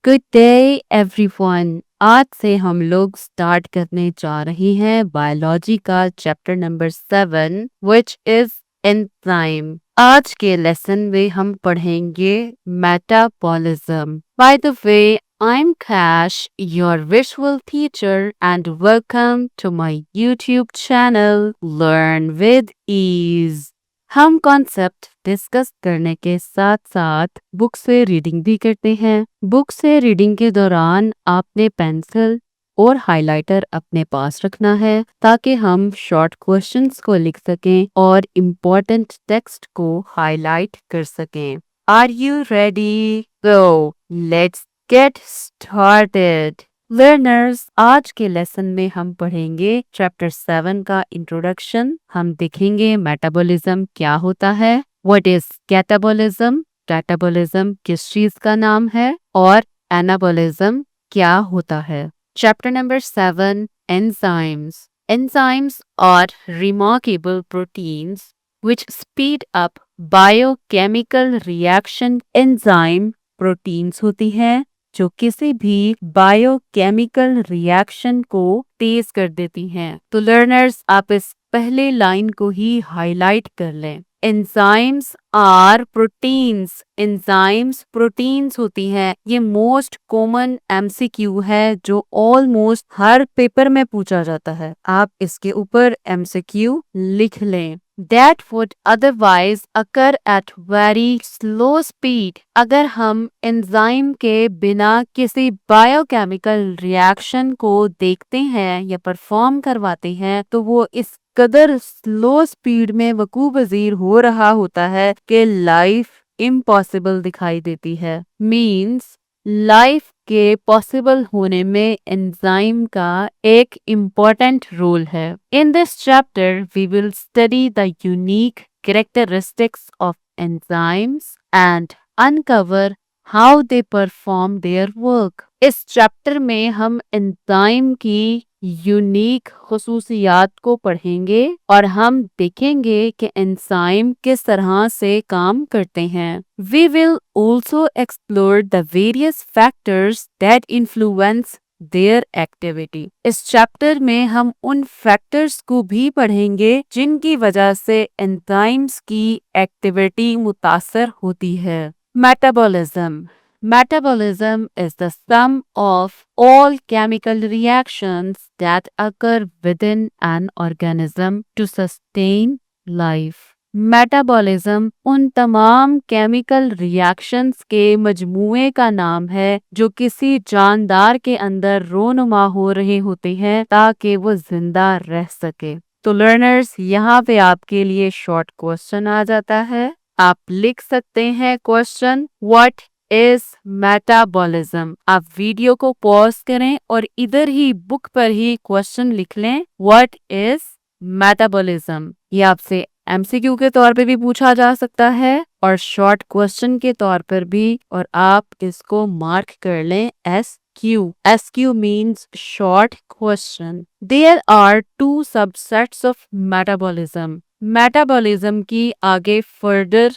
Good day everyone. आज से हम लोग स्टार्ट करने जा रहे हैं बायोलॉजी का chapter number 7 which is enzyme. आज के लेसन में हम पढ़ेंगे metabolism. By the way, I am Kash, your visual teacher, and welcome to my YouTube channel learn with ease. हम कॉन्सेप्ट डिस्कस करने के साथ साथ बुक से रीडिंग भी करते हैं। बुक से रीडिंग के दौरान आपने पेंसिल और हाइलाइटर अपने पास रखना है ताकि हम शॉर्ट क्वेश्चंस को लिख सकें और इम्पोर्टेंट टेक्स्ट को हाईलाइट कर सकें। Are you ready? Go, let's get started. Learners, आज के लेसन में हम पढ़ेंगे चैप्टर 7 का इंट्रोडक्शन। हम देखेंगे मेटाबॉलिज्म क्या होता है, व्हाट इज कैटाबॉलिज्म, कैटाबॉलिज्म किस चीज का नाम है, और एनाबॉलिज्म क्या होता है। Chapter number 7, enzymes. Enzymes are remarkable proteins which speed up biochemical reaction. Enzyme proteins होती हैं जो किसी भी बायोकेमिकल रिएक्शन को तेज कर देती हैं। तो लर्नर्स, आप इस पहले लाइन को ही हाईलाइट कर लें। Enzymes are proteins. Enzymes proteins होती हैं। ये मोस्ट कॉमन एमसीक्यू है जो ऑलमोस्ट हर पेपर में पूछा जाता है। आप इसके ऊपर एमसीक्यू लिख लें। That would otherwise occur at very slow speed. अगर हम एंजाइम के बिना किसी बायोकेमिकल रिएक्शन को देखते हैं या परफॉर्म करवाते हैं तो वो इस कदर स्लो स्पीड में वकू पजीर हो रहा होता है कि लाइफ इम्पॉसिबल दिखाई देती है। मीन्स लाइफ के पॉसिबल होने में एंजाइम का एक इम्पॉर्टेंट रोल है। In this chapter we will study the unique characteristics of enzymes and uncover how they perform their work. इस चैप्टर में हम एंजाइम की यूनिक खुसूसियात को पढ़ेंगे और हम देखेंगे कि एंजाइम किस तरह से काम करते हैं। We will also explore the various factors that influence their activity. इस चैप्टर में हम उन फैक्टर्स को भी पढ़ेंगे जिनकी वजह से एंजाइम्स की एक्टिविटी मुतासर होती है। Metabolism. Metabolism is the sum of all chemical reactions that occur within an organism to sustain life. Metabolism उन तमाम केमिकल रिएक्शंस के मजमूए का नाम है जो किसी जानदार के अंदर रोनुमा हो रहे होते हैं ताकि वो जिंदा रह सके। तो लर्नर्स, यहाँ पे आपके लिए शॉर्ट क्वेश्चन आ जाता है। आप लिख सकते हैं क्वेश्चन, व्हाट इज मेटाबॉलिज्म। आप वीडियो को पॉज करें और इधर ही बुक पर ही क्वेश्चन लिख लें, व्हाट इज मेटाबॉलिज्म। ये आपसे एमसीक्यू के तौर पे भी पूछा जा सकता है और शॉर्ट क्वेश्चन के तौर पर भी, और आप इसको मार्क कर लें SQ. SQ means short question. There are two subsets of metabolism. Metabolism की आगे फर्दर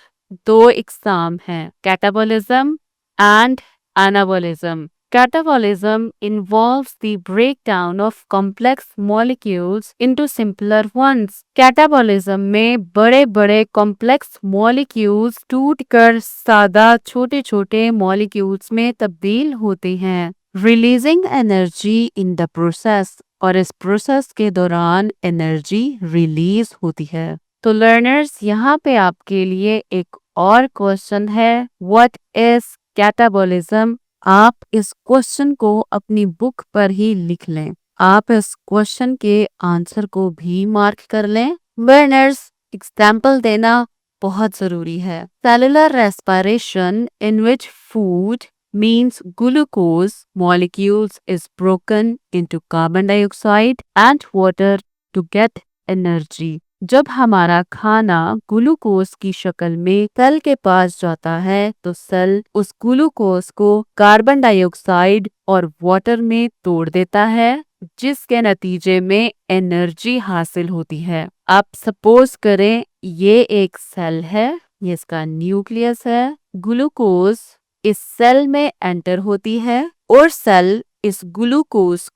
दो इकसाम हैं, catabolism and anabolism. Catabolism involves the breakdown of complex molecules into simpler ones. Catabolism में बड़े बड़े complex molecules टूटकर सादा छोटे छोटे molecules में तब्दील होते हैं, releasing energy in the process. और इस प्रोसेस के दौरान एनर्जी रिलीज होती है। तो लर्नर्स, यहाँ पे आपके लिए एक और क्वेश्चन है, व्हाट इज कैटाबॉलिज्म। आप इस क्वेश्चन को अपनी बुक पर ही लिख लें। आप इस क्वेश्चन के आंसर को भी मार्क कर लें। लर्नर्स, एग्जाम्पल देना बहुत जरूरी है। Cellular respiration in which food means glucose molecules is broken into carbon dioxide and water to get energy. जब हमारा खाना ग्लूकोज की शक्ल में सेल के पास जाता है तो सेल उस ग्लूकोज को कार्बन डाइऑक्साइड और वाटर में तोड़ देता है, जिसके नतीजे में एनर्जी हासिल होती है। आप सपोज करें ये एक सेल है, ये इसका न्यूक्लियस है। ग्लूकोज इस सेल में एंटर होती है और सेल इस ग्लूकोज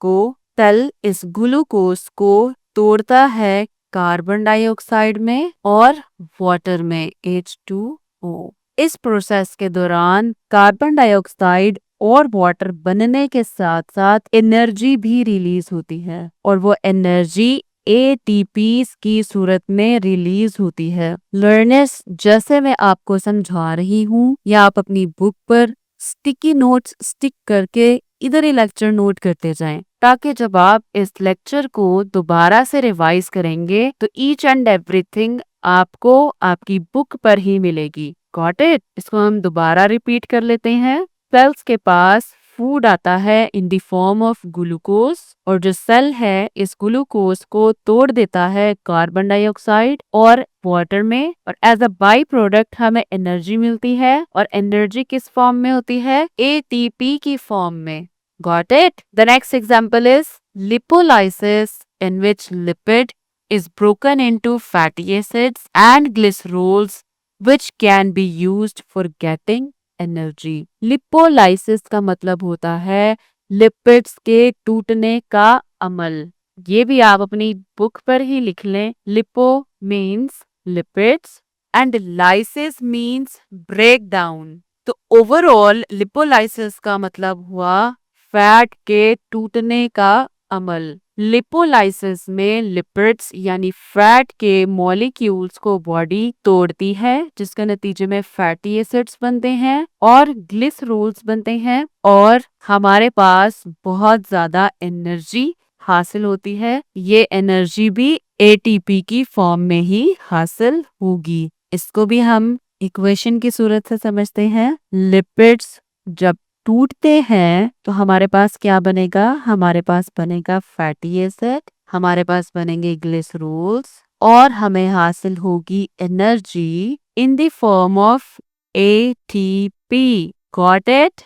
को तोड़ता है कार्बन डाइऑक्साइड में और वाटर में H2O। इस प्रोसेस के दौरान कार्बन डाइऑक्साइड और वाटर बनने के साथ साथ एनर्जी भी रिलीज होती है और वो एनर्जी ATP की सूरत में रिलीज होती है। लर्नर्स, जैसे मैं आपको समझा रही हूँ या आप अपनी बुक पर स्टिकी नोट्स स्टिक करके इधर ही लेक्चर नोट करते जाएं, ताकि जब आप इस लेक्चर को दोबारा से रिवाइज करेंगे तो ईच एंड एवरीथिंग आपको आपकी बुक पर ही मिलेगी। Got it? इसको हम दोबारा रिपीट कर लेते हैं। सेल्स के पास फूड आता है in the form of glucose और जो सेल है इस ग्लूकोज को तोड़ देता है कार्बन डाइऑक्साइड और वाटर में और एज अ बाई प्रोडक्ट हमें एनर्जी मिलती है और एनर्जी किस फॉर्म में होती है? ATP की फॉर्म में। Got it? The next example is lipolysis, in which lipid is broken into fatty acids and glycerols, which can be used for getting energy. Lipolysis का मतलब होता है लिपिड्स के टूटने का अमल। ये भी आप अपनी बुक पर ही लिख लें। Lipo means lipids and lysis means break down. तो ओवरऑल लिपोलाइसिस का मतलब हुआ फैट के टूटने का अमल। लिपोलाइसिस में लिपिड्स यानी फैट के मॉलिक्यूल्स को बॉडी तोड़ती है, जिसके नतीजे में फैटी एसिड्स बनते हैं और ग्लिसरोल्स बनते हैं और हमारे पास बहुत ज्यादा एनर्जी हासिल होती है। ये एनर्जी भी ATP की फॉर्म में ही हासिल होगी। इसको भी हम इक्वेशन की सूरत से समझते हैं। लिपिड्स जब टूटते हैं तो हमारे पास क्या बनेगा? हमारे पास बनेगा फैटी एसिड, हमारे पास बनेंगे ग्लिसरोल्स और हमें हासिल होगी energy in the form of ATP। Got it?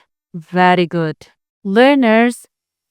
Very good learners.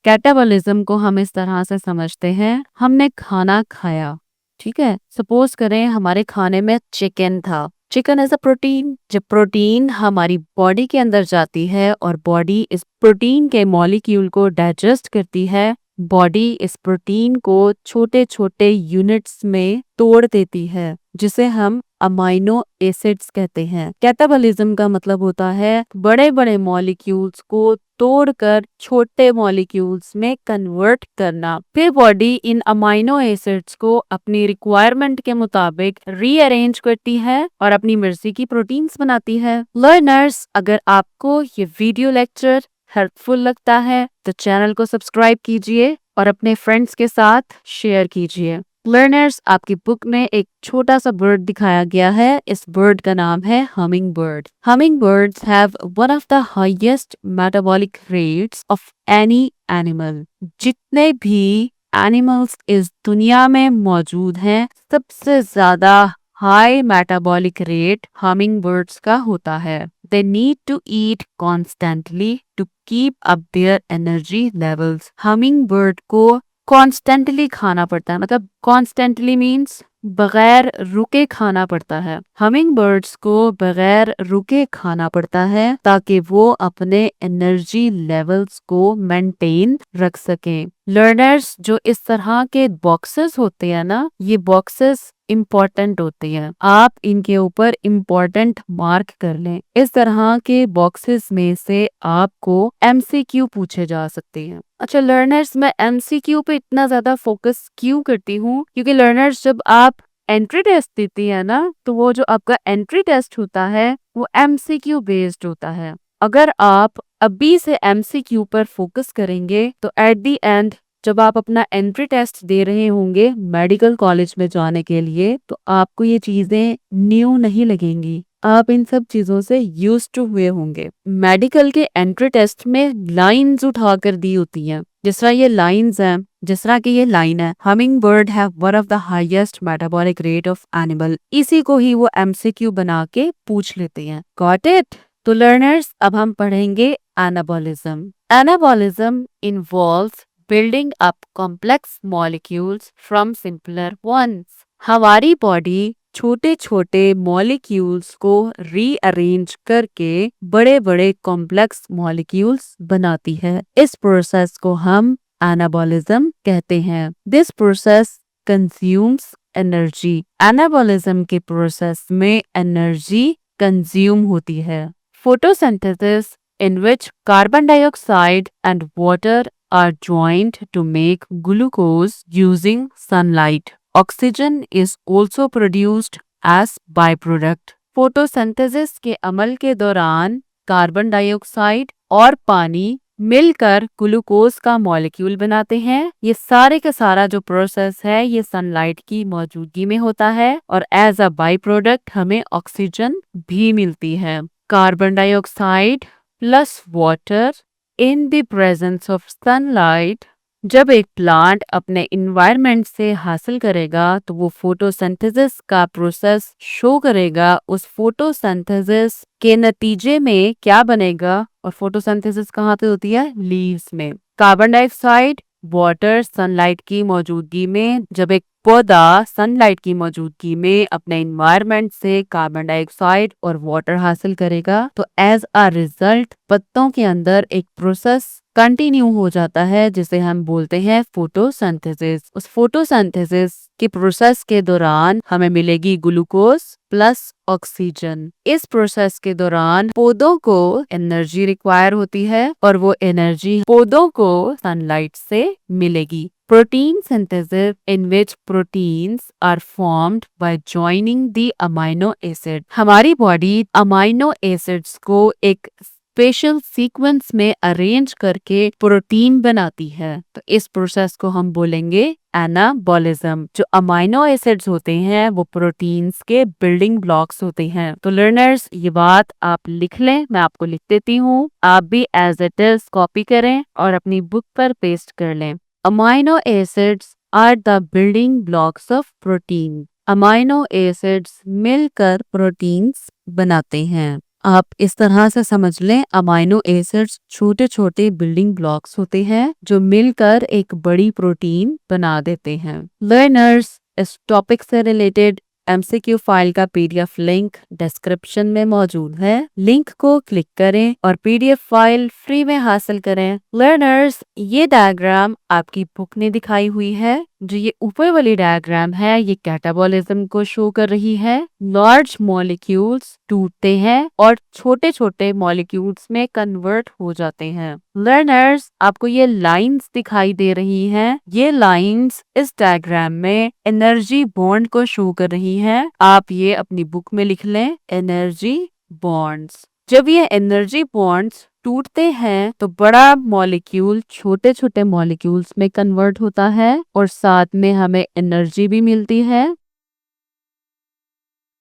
Catabolism को हम इस तरह से समझते हैं, हमने खाना खाया, ठीक है, सपोज करें हमारे खाने में चिकन था। Chicken as a protein. जब प्रोटीन हमारी बॉडी के अंदर जाती है और बॉडी इस प्रोटीन के मॉलिक्यूल को डाइजेस्ट करती है, बॉडी इस प्रोटीन को छोटे छोटे यूनिट्स में तोड़ देती है, जिसे हम अमाइनो एसिड्स कहते हैं। कैटाबॉलिज्म का मतलब होता है बड़े बड़े मॉलिक्यूल्स को तोड़कर छोटे मॉलिक्यूल्स में कन्वर्ट करना। फिर बॉडी इन अमाइनो एसिड्स को अपनी रिक्वायरमेंट के मुताबिक रीअरेंज करती है और अपनी मर्जी की प्रोटीन्स बनाती है। लर्नर्स, अगर आपको ये वीडियो लेक्चर हेल्पफुल लगता है तो चैनल को सब्सक्राइब कीजिए और अपने फ्रेंड्स के साथ शेयर कीजिए। लर्नर्स, आपकी बुक में एक छोटा सा बर्ड दिखाया गया है। इस बर्ड का नाम है humming bird. Humming birds have one of the highest metabolic rates of any animal. जितने भी एनिमल्स इस दुनिया में मौजूद हैं, सबसे ज्यादा high metabolic rate humming birds का होता है। They need to eat constantly to keep up their energy levels. Hummingbird को कॉन्स्टेंटली खाना पड़ता है, मतलब कॉन्स्टेंटली मीन्स बगैर रुके खाना पड़ता है। हमिंग बर्ड्स को बगैर रुके खाना पड़ता है ताकि वो अपने एनर्जी लेवल्स को मेंटेन रख सकें। लर्नर्स, जो इस तरह के बॉक्सेस होते हैं ना, ये बॉक्सेस इम्पोर्टेंट होते हैं। आप इनके ऊपर इम्पोर्टेंट मार्क कर लें। इस तरह के बॉक्सेस में से आपको MCQ पूछे जा सकते हैं। अच्छा लर्नर्स, मैं MCQ पे इतना ज्यादा फोकस क्यों करती हूँ? क्योंकि लर्नर्स, जब आप एंट्री टेस्ट देती है ना, तो वो जो आपका एंट्री टेस्ट होता है वो MCQ बेस्ड होता है। अगर आप अभी से MCQ पर फोकस करेंगे तो एट द एंड जब आप अपना एंट्री टेस्ट दे रहे होंगे मेडिकल कॉलेज में जाने के लिए, तो आपको ये चीजें न्यू नहीं लगेंगी। आप इन सब चीजों से यूज्ड टू हुए होंगे। मेडिकल के एंट्री टेस्ट में लाइंस उठा कर दी होती हैं, जिस तरह ये लाइंस हैं, जिस तरह की ये लाइन है, humming bird have one of the highest metabolic rate of animal. इसी को ही वो MCQ बना के पूछ लेते हैं। Got it? तो लर्नर्स, अब हम पढ़ेंगे anabolism. Anabolism involves building up complex molecules from simpler ones. हमारी बॉडी छोटे छोटे मॉलिक्यूल्स को रीअरेंज करके बड़े बड़े कॉम्प्लेक्स मॉलिक्यूल्स बनाती है। इस प्रोसेस को हम एनाबॉलिज्म कहते हैं। This process consumes energy. Anabolism के प्रोसेस में एनर्जी कंज्यूम होती है। Photosynthesis in which carbon dioxide and water are joined to make glucose using sunlight. Oxygen is also produced as byproduct. Photosynthesis के अमल के दौरान कार्बन डाइऑक्साइड और पानी मिलकर ग्लूकोज का मॉलिक्यूल बनाते हैं। ये सारे का सारा जो प्रोसेस है ये सनलाइट की मौजूदगी में होता है और एज अ बाई प्रोडक्ट हमें ऑक्सीजन भी मिलती है। Carbon dioxide plus water in the presence of sunlight। जब एक प्लांट अपने इन्वायरमेंट से हासिल करेगा तो वो फोटोसिंथेसिस का प्रोसेस शो करेगा। उस फोटोसिंथेसिस के नतीजे में क्या बनेगा और फोटोसिंथेसिस कहाँ पे होती है? लीव्स में। कार्बन डाइऑक्साइड, वाटर, सनलाइट की मौजूदगी में जब एक पौधा सनलाइट की मौजूदगी में अपने इन्वायरमेंट से कार्बन डाइऑक्साइड और वाटर हासिल करेगा तो एज अ रिजल्ट पत्तों के अंदर एक प्रोसेस कंटिन्यू हो जाता है जिसे हम बोलते हैं फोटोसिंथेसिस। उस फोटोसिंथेसिस के प्रोसेस के दौरान हमें मिलेगी ग्लूकोज प्लस ऑक्सीजन। इस प्रोसेस के दौरान पौधों को एनर्जी रिक्वायर होती है और वो एनर्जी पौधों को सनलाइट से मिलेगी। Protein synthesis in which proteins are formed by joining the amino acid। हमारी बॉडी अमाइनो एसिड्स को एक स्पेशल सीक्वेंस में अरेंज करके प्रोटीन बनाती है। तो इस प्रोसेस को हम बोलेंगे एनाबॉलिज्म। जो अमाइनो एसिड्स होते हैं वो प्रोटीन्स के बिल्डिंग ब्लॉक्स होते हैं। तो लर्नर्स ये बात आप लिख लें, मैं आपको लिख देती हूँ, आप भी एज इट इज कॉपी करें और अपनी बुक पर पेस्ट कर लें। Amino acids are the building blocks of protein। Amino acids मिलकर प्रोटीन्स बनाते हैं। आप इस तरह से समझ लें, अमाइनो एसिड्स छोटे छोटे बिल्डिंग ब्लॉक्स होते हैं जो मिलकर एक बड़ी प्रोटीन बना देते हैं। लर्नर्स, इस टॉपिक से रिलेटेड एमसीक्यू फाइल का पीडीएफ लिंक डिस्क्रिप्शन में मौजूद है। लिंक को क्लिक करें और पीडीएफ फाइल फ्री में हासिल करें। लर्नर्स, ये डायग्राम आपकी बुक ने दिखाई हुई है। जो ये ऊपर वाली डायग्राम है ये कैटाबॉलिज्म को शो कर रही है। लार्ज मॉलिक्यूल्स टूटते हैं और छोटे छोटे मॉलिक्यूल्स में कन्वर्ट हो जाते हैं। लर्नर्स, आपको ये लाइंस दिखाई दे रही हैं। ये लाइंस इस डायग्राम में एनर्जी बॉन्ड को शो कर रही हैं। आप ये अपनी बुक में लिख लें, एनर्जी बॉन्ड्स। जब ये एनर्जी बॉन्ड्स टूटते हैं तो बड़ा मॉलिक्यूल छोटे छोटे मॉलिक्यूल्स में कन्वर्ट होता है और साथ में हमें एनर्जी भी मिलती है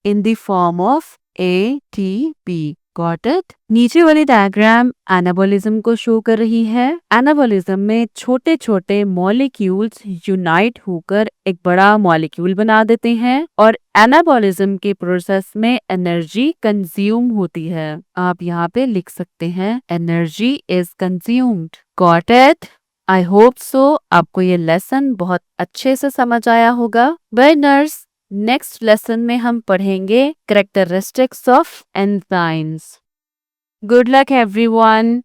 in the form of ATP. Got it? नीचे वाली डायग्राम एनाबॉलिज्म को शो कर रही है। एनाबॉलिज्म में छोटे छोटे मॉलिक्यूल्स यूनाइट होकर एक बड़ा मॉलिक्यूल बना देते हैं और एनाबॉलिज्म के प्रोसेस में एनर्जी कंज्यूम होती है। आप यहाँ पे लिख सकते हैं, energy is consumed. Got it? I hope so आपको ये लेसन बहुत अच्छे से समझ आया होगा। लर्नर्स, नेक्स्ट लेसन में हम पढ़ेंगे characteristics of enzymes. Good luck everyone.